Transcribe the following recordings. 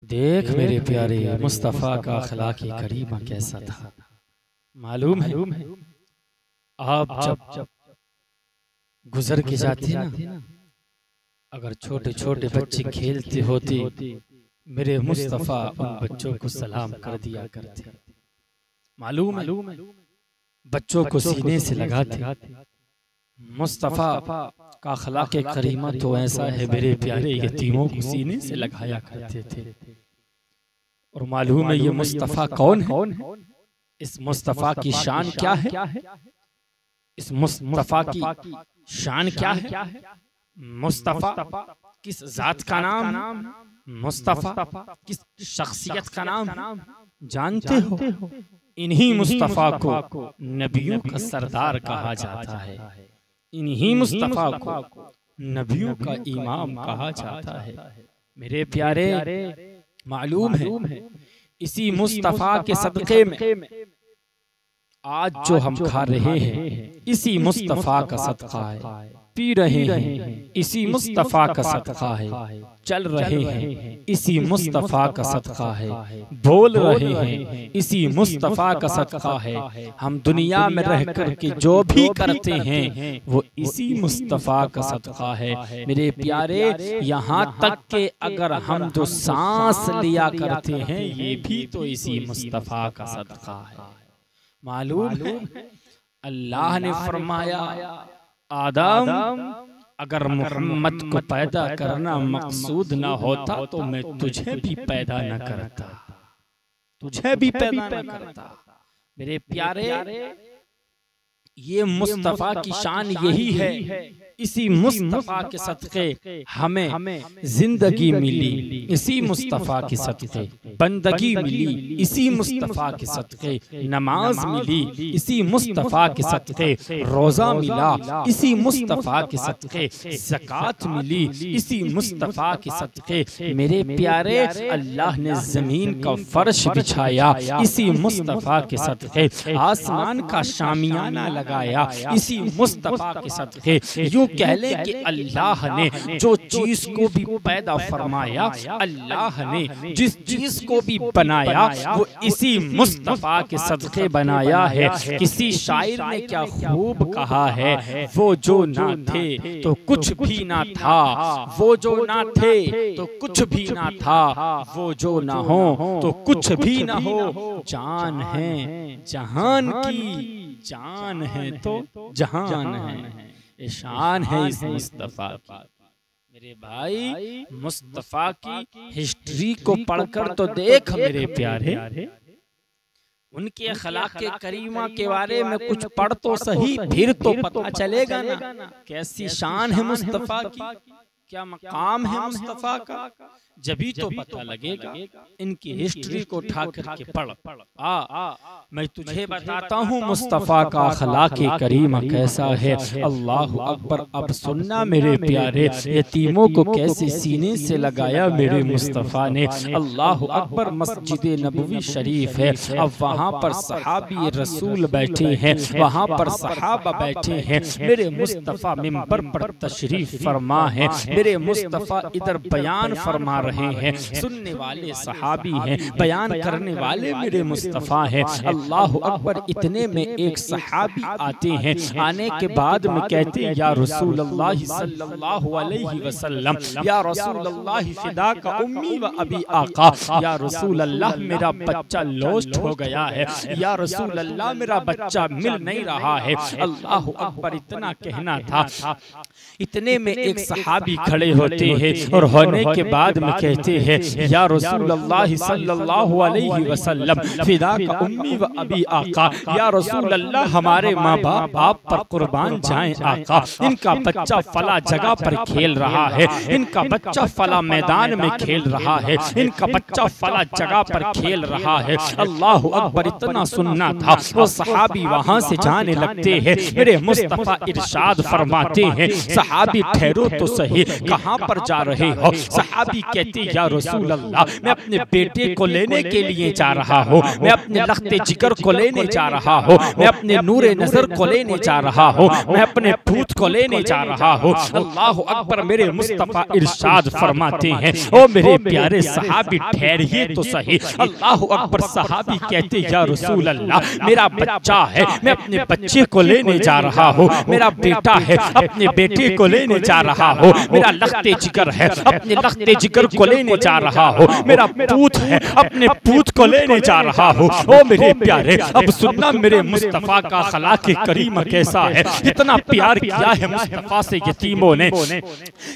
देख मेरे प्यारे मुस्तफ़ा का अखलाक़ करीमा कैसा था। मालूम है आप जब गुजर के जाते ना, अगर छोटे छोटे बच्चे खेलते होते, मेरे मुस्तफ़ा उन बच्चों को सलाम कर दिया करते। मालूम है बच्चों को सीने से लगाते। मुस्तफ़ा का अखलाक़ करीमा तो ऐसा है, मेरे प्यारे यतीमों को सीने से लगाया करते थे। और मालूम है ये मुस्तफ़ा कौन है? इस मुस्तफ़ा की शान क्या है? इस मुस्तफ़ा की शान क्या है? मुस्तफ़ा किस जात का नाम? मुस्तफ़ा किस शख्सियत का नाम जानते हो? इन्हीं मुस्तफ़ा को नबियों का सरदार कहा जाता है। इन्हीं मुस्तफ़ा को नबियों का इमाम कहा जाता है। मेरे प्यारे मालूम है इसी मुस्तफ़ा के सदक़े में आज जो हम खा रहे हैं, इसी मुस्तफ़ा का सदक़ा है। पी रहे हैं, इसी मुस्तफ़ा का सदक़ा है। चल रहे हैं, इसी मुस्तफ़ा का सदक़ा है। बोल रहे हैं, इसी मुस्तफ़ा का सदक़ा है। हम दुनिया में रह कर के जो भी करते हैं वो इसी मुस्तफ़ा का सदक़ा है। मेरे प्यारे यहाँ तक के अगर हम जो सांस लिया करते हैं ये भी तो इसी मुस्तफ़ा का सदक़ा है। मालूम है अल्लाह ने फरमाया, आदम अगर मोहम्मद को पैदा करना मकसूद ना होता तो मैं तुझे भी पैदा न करता, तुझे भी पैदा न करता। मेरे प्यारे ये मुस्तफ़ा की शान यही है। इसी मुस्तफ़ा के सदक़े हमें जिंदगी मिली, इसी मुस्तफ़ा के सदक़े बंदगी मिली, इसी मुस्तफ़ा के सदक़े नमाज मिली, इसी मुस्तफ़ा के सदक़े रोज़ा मिला, इसी मुस्तफ़ा के सदक़े ज़कात मिली, इसी मुस्तफ़ा के सदक़े मेरे प्यारे अल्लाह ने ज़मीन का फर्श बिछाया, इसी मुस्तफ़ा के सदक़े आसमान का शामियाना लगाया, इसी मुस्तफ़ा के सदक़े यूं कह ले कि अल्लाह ने जो चीज को भी पैदा फरमाया, अल्लाह ने जिस चीज को भी बनाया वो इसी मुस्तफ़ा के सदक़े बनाया है। किसी शायर ने क्या खूब कहा है, वो जो ना थे तो कुछ भी ना था, वो जो ना थे तो कुछ भी ना था, वो जो ना हो तो कुछ भी ना हो। जान है जहान की, जान है तो जहान है, शान है इस मुस्तफ़ा की। मेरे भाई मुस्तफ़ा की हिस्ट्री को पढ़कर तो देख मेरे प्यारे, उनके अखलाक़ करीमा के बारे में कुछ पढ़ तो सही, फिर तो पता चलेगा ना कैसी शान है मुस्तफ़ा की, क्या मकाम है मुस्तफ़ा का। जभी तो पता लगेगा। इनकी हिस्ट्री को उठा करके पढ़। मैं तुझे बताता हूँ मुस्तफ़ा का अखलाक़ करीमा कैसा है। अल्लाह अकबर। अब सुनना मेरे प्यारे, यतीमों को कैसे सीने से लगाया मेरे मुस्तफ़ा ने। अल्लाह अकबर। मस्जिद नबवी शरीफ है, अब वहाँ पर सहाबी रसूल बैठे हैं, वहाँ पर सहाबा बैठे हैं। मेरे मुस्तफ़ा मिंबर पर तशरीफ फरमा है, मेरे मुस्तफ़ा इधर बयान फरमा रहे हैं। सुनने वाले सहाबी हैं, बयान करने वाले मेरे मुस्तफ़ा हैं। अल्लाह अकबर। इतने में एक सहाबी आते हैं, आने के बाद में कहते हैं या रसूल अल्लाह सल्लल्लाहु अलैहि वसल्लम, या रसूल अल्लाह फिदा का उम्मी व अबी आका, या रसूल अल्लाह मेरा बच्चा लॉस्ट हो गया है, या रसूल अल्लाह मेरा बच्चा मिल नहीं रहा है। अल्लाह अकबर। इतना कहना था, इतने में एक सहाबी खड़े होते हैं और होने के बाद में कहते हैं या रसूल अल्लाह सल्लल्लाहु अलैहि वसल्लम फिदा का उम्मी व अबी आका, या रसूल अल्लाह हमारे माँ बाप आप पर कुर्बान जाएं आका। इनका बच्चा फला जगह पर खेल रहा है, इनका बच्चा फला मैदान में खेल रहा है, इनका बच्चा फला जगह पर खेल रहा है। अल्लाह अकबर। इतना सुनना था, वो सहाबी वहाँ से जाने लगते हैं। मेरे मुस्तफ़ा इरशाद फरमाते हैं, सहाबी ठहरो तो सही, कहाँ पर जा रहे हो? सहाबी कहती या रसूल अल्लाह, मैं अपने बेटे को लेने के लिए जा रहा हूँ, मैं अपने लख्ते जिगर को लेने जा रहा हूँ, मैं अपने नूरे नजर को लेने जा रहा हूँ, मैं अपने पूत को लेने जा रहा हूँ। अल्लाह अकबर। मेरे मुस्तफा इरशाद फरमाते हैं, ओ मेरे प्यारे सहाबी ठहरिए तो सही। अल्लाह अकबर। सहाबी कहते या रसूल अल्लाह, मेरा बच्चा है, मैं अपने बच्चे को लेने जा रहा हूँ, मेरा बेटा है, अपने बेटे को लेने जा रहा हूँ, मेरा लख्ते जिगर है, अपने लख्ते जिगर को लेने जा रहा हूँ, मेरा पूत है, अपने पूत को लेने जा रहा हूँ। ओ मेरे प्यारे, अब सुनना मेरे मुस्तफा का अखलाक करीम कैसा है। कितना प्यार किया है मुस्तफा से यतीमों ने,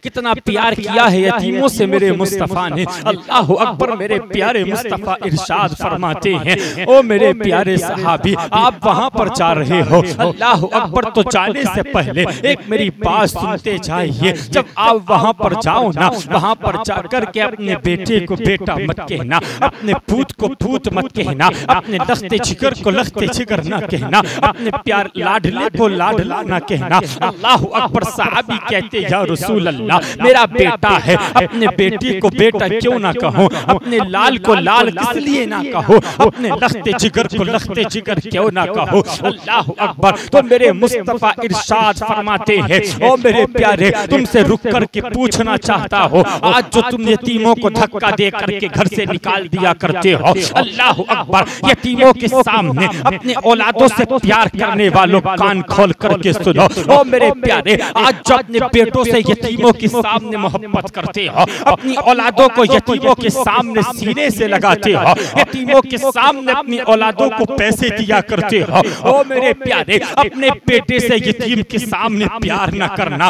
कितना प्यार किया है यतीमों से मेरे मुस्तफा ने। अल्लाह अकबर। मेरे प्यारे मुस्तफा इरशाद फरमाते हैं, ओ मेरे प्यारे सहाबी, आप वहां पर जा रहे हो, अल्लाह अकबर, तो जाने से पहले एक मेरी बात सुनते जाइए। जब आप वहां पर जाओ ना, वहां पर जाकर के अपने बेटे को बेटा मत कहना, अपने पूत को पूत मत कहना, अपने लख्ते जिगर को लख्ते जिगर ना कहना, अपने प्यार लाडले को लाडला ना कहना। अल्लाह अकबर। सहाबी कहते या रसूल अल्लाह, मेरा बेटा है, अपने बेटे को बेटा क्यों ना कहो, अपने लाल को लाल किस लिए ना कहो, अपने लख्ते जिगर को लख्ते जिगर क्यों ना कहो। अल्लाह अकबर। तो मेरे मुस्तफा इरशाद फरमाते हैं, ओ मेरे प्यारे, तुमसे रुक कर के पूछना चाहता हो, आज जो तुम यतीमों को धक्का दे करके घर से निकाल दिया करते हो, अल्लाह अकबर, यतीमों के सामने अपने औलादों से प्यार करने वालों कान खोल करके सुनो। ओ मेरे प्यारे, आज जो अपने बेटों से यतीमों के सामने मोहब्बत करते हो, अपनी औलादों को यतीमों के सामने सीने से लगाते हो, यतीमों के सामने अपनी औलादों को पैसे दिया करते हो, ओ मेरे प्यारे, अपने बेटे से यतीम के सामने प्यार न करना,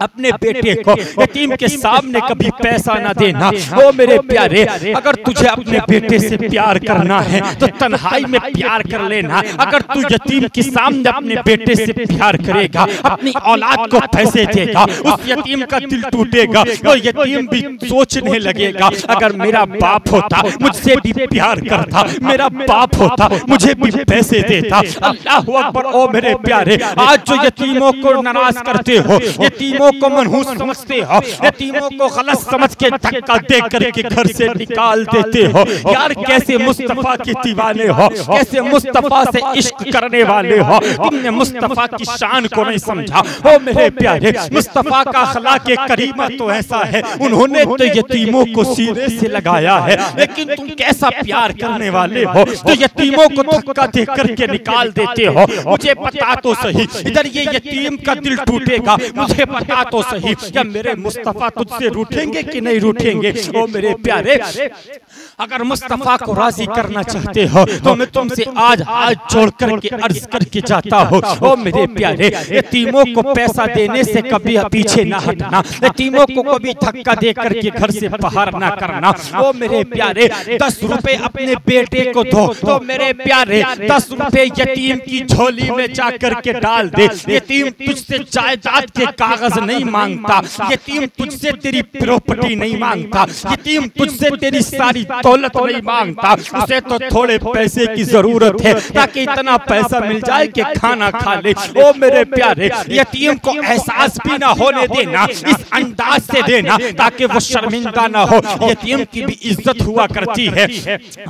अपने बेटे को यतीम के सामने कभी पैसा न देना। ओ मेरे प्यारे, अगर तुझे अपने बेटे से प्यार करना है तो तन्हाई में प्यार कर लेना। अगर तू यतीम के सामने अपने बेटे से प्यार करेगा, अपनी औलाद को पैसे देगा, उस यतीम का दिल टूटेगा। तो यतीम भी सोचने लगेगा, अगर मेरा बाप होता मुझसे भी प्यार करता, मेरा बाप होता मुझे भी पैसे देता। अल्लाह अकबर। ओ मेरे प्यारे, आज जो यतीमों को नाराज करते हो, यतीमों को मनहूस समझते हो, यतीमों को गलत समझ के धक्का दे करके घर से निकाल देते हो, यार कैसे मुस्तफा के दीवाने हो, कैसे मुस्तफा से इश्क करने वाले हो। तुमने मुस्तफा की शान को नहीं समझा। ओ मेरे प्यारे, मुस्तफा का अखलाक करीमा तो ऐसा है, उन्होंने तो यतीमों को सीने से लगाया है, लेकिन तुम कैसा प्यार करने वाले हो तो यतीमों को धक्का दे करके निकाल देते हो। मुझे बता तो सही, इधर ये यतीम का दिल टूटेगा, मुझे बता तो सही, क्या मेरे मुस्तफा तुझसे रूठेंगे कि नहीं रूठेंगे। ओ मेरे प्यारे, अगर मुस्तफा को राजी करना चाहते हो तो मैं तुमसे आज हाथ जोड़ करके अर्ज करके जाता हूँ, ओ मेरे प्यारे, यतीमों को पैसा देने से कभी पीछे ना हटना, यतीमों को कभी धक्का दे करके घर से बाहर ना करना। ओ मेरे प्यारे, 10 रुपए अपने बेटे को दो तो मेरे प्यारे 10 रुपए यतीम की झोली में जा करके डाल दे। यतीम तुझसे जायदाद के कागज नहीं मांगता, यतीम तुझसे तेरी प्रॉपर्टी नहीं मांगता, यतीम तुझसे तेरी सारी दौलत नहीं मांगता, उसे तो थोड़े पैसे की जरूरत है ताकि इतना पैसा मिल जाए कि खाना खा ले। ओ मेरे प्यारे, यतीम को एहसास भी ना होने देना, इस अंदाज से देना ताकि वो शर्मिंदा ना हो, यतीम की भी इज्जत हुआ करती है।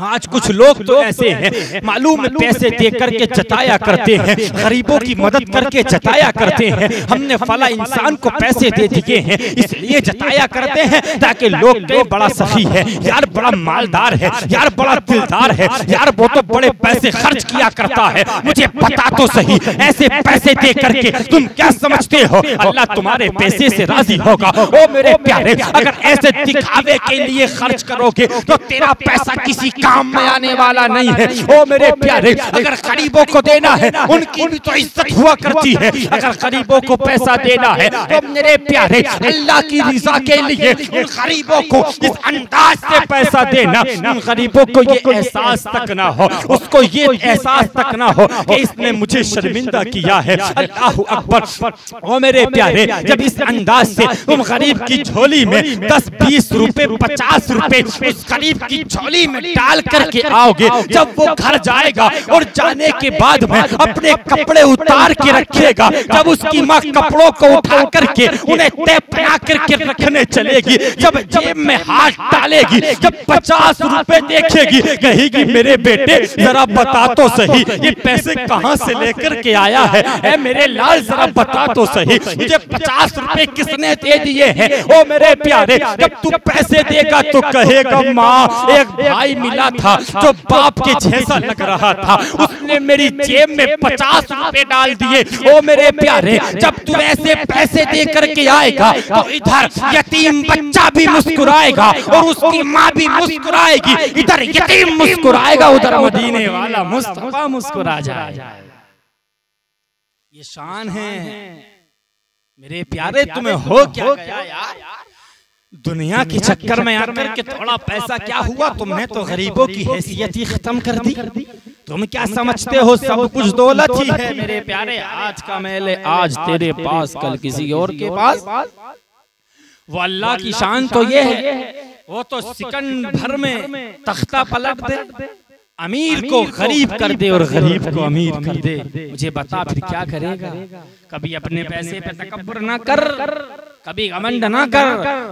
आज कुछ लोग तो ऐसे हैं, मालूम पैसे दे करके जताया करते हैं, गरीबों की मदद करके जताया करते हैं, हमने फला इंसान को पैसे दे दिए हैं इसलिए जताया करते हैं ताकि लोग कहें बड़ा सही है, यार बड़ा मालदार है, यार बड़ा दिलदार है, यार वो तो बड़े पैसे खर्च किया करता है। मुझे बता तो सही, ऐसे पैसे दे करके तुम क्या समझते हो अल्लाह तुम्हारे पैसे से राजी होगा। ओ मेरे प्यारे, अगर ऐसे दिखावे के लिए खर्च करोगे तो तेरा पैसा किसी काम में आने वाला नहीं है। ओ मेरे प्यारे, अगर गरीबों को देना है उनकी भी तो इज्जत हुआ करती है, अगर गरीबों को पैसा देना है तो मेरे प्यारे अल्लाह की रिजा के लिए उन गरीबों को इस अंदाज से पैसा देना, उन गरीबों को ये एहसास तक ना हो, उसको ये एहसास तक ना हो कि इसने मुझे शर्मिंदा किया है। अल्लाह अकबर। ओ मेरे प्यारे, जब इस अंदाज से तुम गरीब की झोली में 10-20 रुपए 50 रुपए उस गरीब की झोली में डाल करके आओगे, जब वो घर जाएगा और जाने के बाद में अपने कपड़े उतार के रखेगा, जब उसकी माँ कपड़ों को उठा करके उन्हें तय बना करके रखने चलेगी, जब जेब में हाथ डालेगी, जब 50 रुपए देखेगी, कहेगी मेरे बेटे जरा बता तो सही ये पैसे कहाँ से लेकर के आया है, ऐ मेरे लाल जरा बता तो सही मुझे 50 रुपए किसने दे दिए हैं। ओ मेरे प्यारे, जब तू पैसे देगा तो कहेगा माँ एक भाई मिला था जो बाप के जैसा लग रहा था, उसने मेरी जेब में 50 रुपए डाल दिए। ओ मेरे प्यारे, जब तू ऐसे पैसे दे करके आएगा तो इधर यतीम बच्चा भी मुस्कुराएगा और उसकी माँ भी मुस्कुराएगी, इधर यतीम मुस्कुराएगा उधर मदीने वाला मुस्तफा मुस्कुरा जाएगा। ये शान है मेरे प्यारे। तुम्हें हो क्या गया यार, दुनिया के चक्कर में आकर के थोड़ा पैसा क्या हुआ, तुमने तो गरीबों की हैसियत ही खत्म कर दी। तुम क्या समझते हो सब कुछ दौलत ही है मेरे प्यारे। आज का मेले आज तेरे पास, कल किसी और के पास। वो अल्लाह की शान तो ये है, वो तो सेकंड भर में तख्ता पलट दे, अमीर को गरीब कर दे और गरीब को अमीर कर दे। मुझे बता फिर क्या करेगा। कभी अपने पैसे पे तकब्बुर ना कर, कभी घमंड ना कर,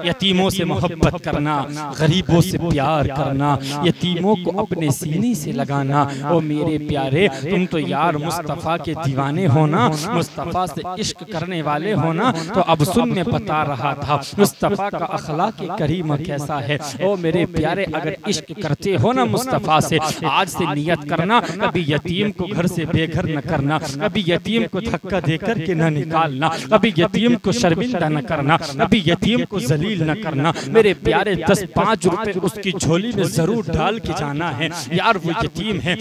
यतीमों से मोहब्बत करना, गरीबों से प्यार करना, यतीमों को अपने सीने से लगाना। ओ मेरे प्यारे, तुम तो यार मुस्तफ़ा के दीवाने होना, मुस्तफ़ा से इश्क करने वाले होना। तो अब सुन मैं बता रहा था मुस्तफ़ा का अखलाक करीम कैसा है। ओ मेरे प्यारे, अगर इश्क करते हो ना मुस्तफ़ा से, आज से नियत करना कभी यतीम को घर से बेघर न करना, कभी यतीम को धक्का देकर के न निकालना, कभी यतीम को शर्मिंदा न करना, कभी यतीम को जलील न करना। मेरे प्यारे 10-5 रुपए उसकी झोली में जरूर डाल के जाना है यार, वो यतीम है।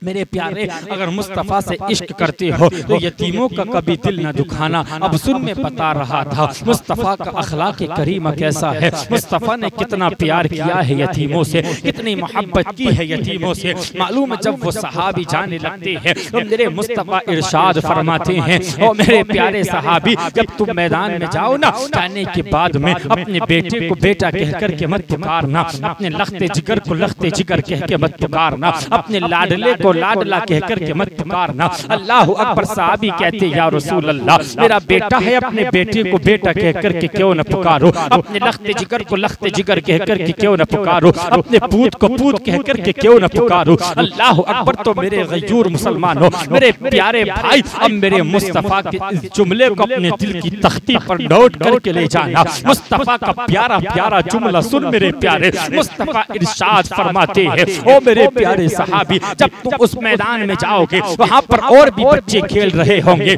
मेरे प्यारे, अगर मुस्तफ़ा से इश्क करते हो तो यतीमों का कभी दिल न दुखाना। अब सुन मैं बता रहा था मुस्तफ़ा का अखलाक करीम कैसा है। मुस्तफ़ा ने कितना प्यार किया है यतीमों से, कितनी मोहब्बत की है यतीमों से। मालूम जब वो सहाबी जाने लगते हैं तो मेरे मुस्तफ़ा इरशाद फरमाते हैं, ओ मेरे प्यारे सहाबी, जब तुम मैदान में जाओ ना, जाने के बाद में अपने बेटे को बेटा कह कर के मत पुकारना, अपने लखते जिगर को लखते जिगर कह के मत पुकारना, अपने लाडले को लाडला कह कर के मत पुकारना। अल्लाह अकबर। सहाबी कहते या रसूल अल्लाह, मेरा बेटा है, अपने बेटे को बेटा कह कर के क्यों न पुकारो, अपने लखते जिगर को लखते जिगर कह कर के क्यों न पुकारो, अपने पूत को पूत कह कर के क्यों न पुकारो। अल्लाह अकबर। तो मेरे गयूर मुसलमानों, मेरे प्यारे भाई, अब मेरे मुस्तफ़ा के इस जुमले को अपने दिल की तख्ती पर नोट करके ले जाना। मुस्तफ़ा का प्यारा प्यारा जुमला सुन मेरे प्यारे। मुस्तफ़ा इरशाद फरमाते हैं, ओ मेरे प्यारे सहाबी, जब तुम उस मैदान में जाओगे वहां पर और भी बच्चे खेल रहे होंगे,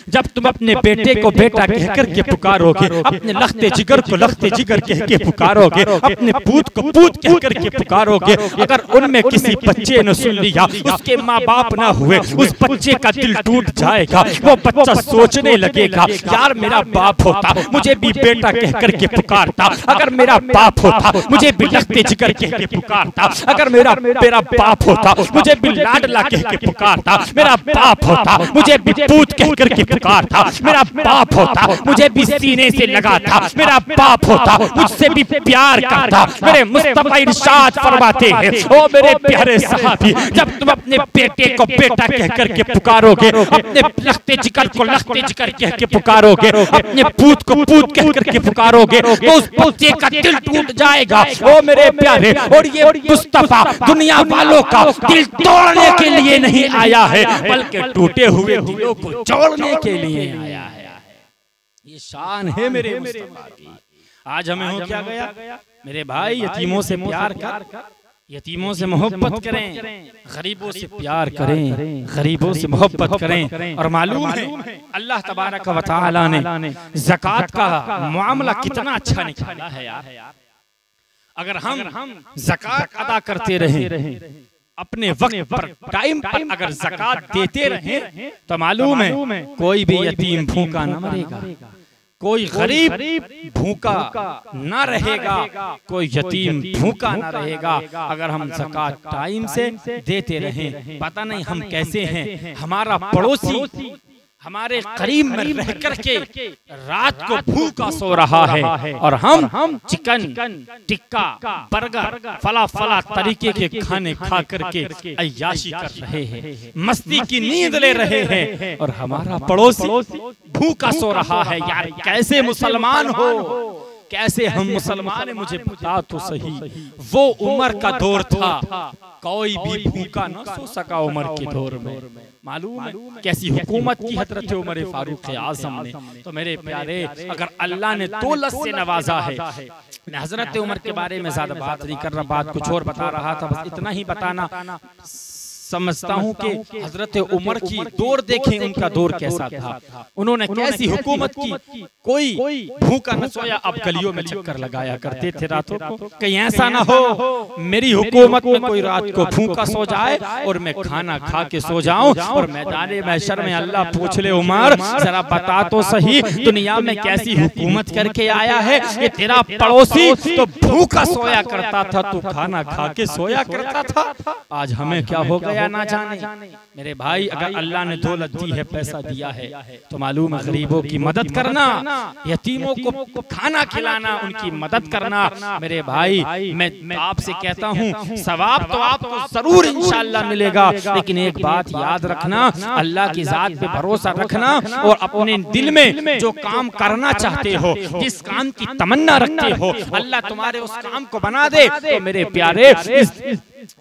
जब तुम अपने बेटे को बेटा कह कर के पुकारोगे, अपने लखते जिगर को लखते जिगर कह के पुकारोगे, अपने पूत को पूत कह कर के पुकारोगे, अगर उनमें किसी बच्चे ने सुन लिया, उसके माँ बाप ना हुए, उस बच्चे का दिल टूट जाएगा। वो बच्चा सोचने लगेगा, यार मेरा बाप होता मुझे भी बेटा कह कर के पुकारता, अगर मेरा बाप होता मुझे भी लखते जिगर कह के पुकारता, अगर मेरा बाप होता मुझे भी लाडला कह के पुकारता, मेरा बाप होता मुझे भी पूत कह कर के पुकारता, मेरा बाप होता मुझे भी सीने से लगाता, मेरा बाप होता मुझसे भी प्यार करता। मेरे मुस्तफ़ा इरशाद फरमाते हैं, ओ मेरे प्यारे सहाबी, जब तुम अपने बेटे को बेटा कह कर के पुकारोगे, अपने लखते जिगर को लखते जिगर कह के पुकारोगे, अपने पूत को पूत कह कर के पुकारोगे, तो उस बच्चे का दिल टूट जाएगा। ओ मेरे प्यारे, और ये मुस्तफ़ा दुनिया वालों का दिल तोड़ने के लिए नहीं आया है, बल्कि टूटे हुए दिलों को जोड़ने के लिए आया है। ये शान है मेरे मुस्तफ़ा की। आज हमें हो क्या गया मेरे भाई, यतीमों से प्यार कर, यतीमों से मोहब्बत करें, गरीबों से प्यार करें, गरीबों से मोहब्बत करें। और मालूम है अल्लाह तबारक व तआला ने ज़कात का मामला कितना अच्छा निकाला है यार। अगर हम ज़कात अदा करते रहें, अपने वक्त पर टाइम पर अगर ज़कात देते रहें, तो मालूम है कोई भी यतीम भूखा न मरेगा, कोई गरीब भूखा ना रहेगा, कोई यतीम भूखा ना रहेगा। अगर हम ज़कात टाइम से देते रहें, पता नहीं हम कैसे हैं, हमारा पड़ोसी हमारे करीब में रह करके रात को भूखा सो रहा है और हम चिकन टिक्का बर्गर फला फला तरीके के खाने खा करके अय्याशी कर रहे हैं, मस्ती की नींद ले रहे हैं, और हमारा पड़ोसी भूखा सो रहा है। यार कैसे मुसलमान हो, कैसे हम मुसलमान हैं मुझे बता तो सही। वो उमर का दौर था, कोई भी भूखा न सो सका उमर के दौर में। मालूम है कैसी हुकूमत की हजरत उमर फारूक आजम ने। तो मेरे प्यारे, अगर अल्लाह ने दौलत से नवाजा है, मैं हजरत उमर के बारे में ज्यादा बात नहीं कर रहा, बात कुछ और बता रहा था, बस इतना ही बताना समझता हूँ कि हजरत उमर की दौर देखें, उनका दौर कैसा था, उन्होंने कैसी हुकूमत की। कोई भूखा न सोया, अब गलियों में चक्कर लगाया करते थे रातों को, कहीं ऐसा ना हो मेरी हुकूमत में कोई रात को भूखा सो जाए और मैं खाना खा के सो जाऊं और मैदान महशर में अल्लाह पूछ ले उमर जरा बता तो सही दुनिया में कैसी हुकूमत करके आया है। ये तेरा पड़ोसी तो भूखा सोया करता था, तू खाना खा के सोया करता था। आज हमें क्या हो गया ना जाने। मेरे भाई, अगर अल्लाह ने दौलत दी है, पैसा दिया है, तो मालूम है गरीबों की मदद करना, यतीमों को खाना खिलाना, उनकी मदद करना। मेरे भाई, मैं आपसे कहता हूँ सवाब तो आपको जरूर इंशाअल्लाह मिलेगा, लेकिन एक बात याद रखना, अल्लाह की जात पे भरोसा रखना और अपने दिल में जो काम करना चाहते हो, जिस काम की तमन्ना रखते हो, अल्लाह तुम्हारे उस काम को बना दे। तो मेरे प्यारे,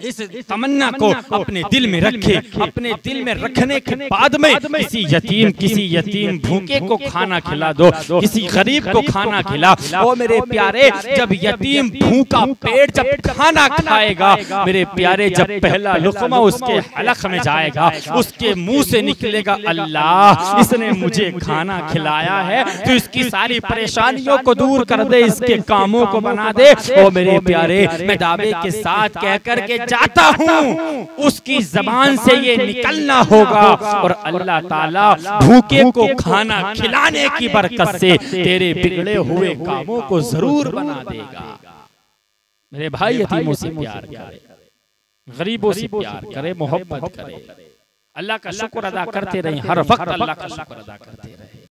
इस तमन्ना को अपने दिल में रखे, अपने दिल में रखने के बाद में किसी यतीम भूखे को खाना खिला दो, किसी गरीब को खाना खिला। ओ मेरे प्यारे, जब यतीम भूखा पेट जब खाना खाएगा, मेरे प्यारे, जब पहला लुक़मा उसके हलक में जाएगा, उसके मुंह से निकलेगा अल्लाह इसने मुझे खाना खिलाया है, तो इसकी सारी परेशानियों को दूर कर दे, इसके कामों को बना दे। ओ मेरे प्यारे, मैं दावे के साथ कहकर जाता हूँ उसकी जबान से ये निकलना होगा और अल्लाह ताला भूखे को खाना खिलाने की बरकत से तेरे बिगड़े हुए कामों को जरूर बना देगा। मेरे भाई, यतीमों से प्यार करे, गरीबों से प्यार करे, मोहब्बत करे, अल्लाह का शुक्र अदा करते रहे, हर वक्त अल्लाह का शुक्र अदा करते रहे।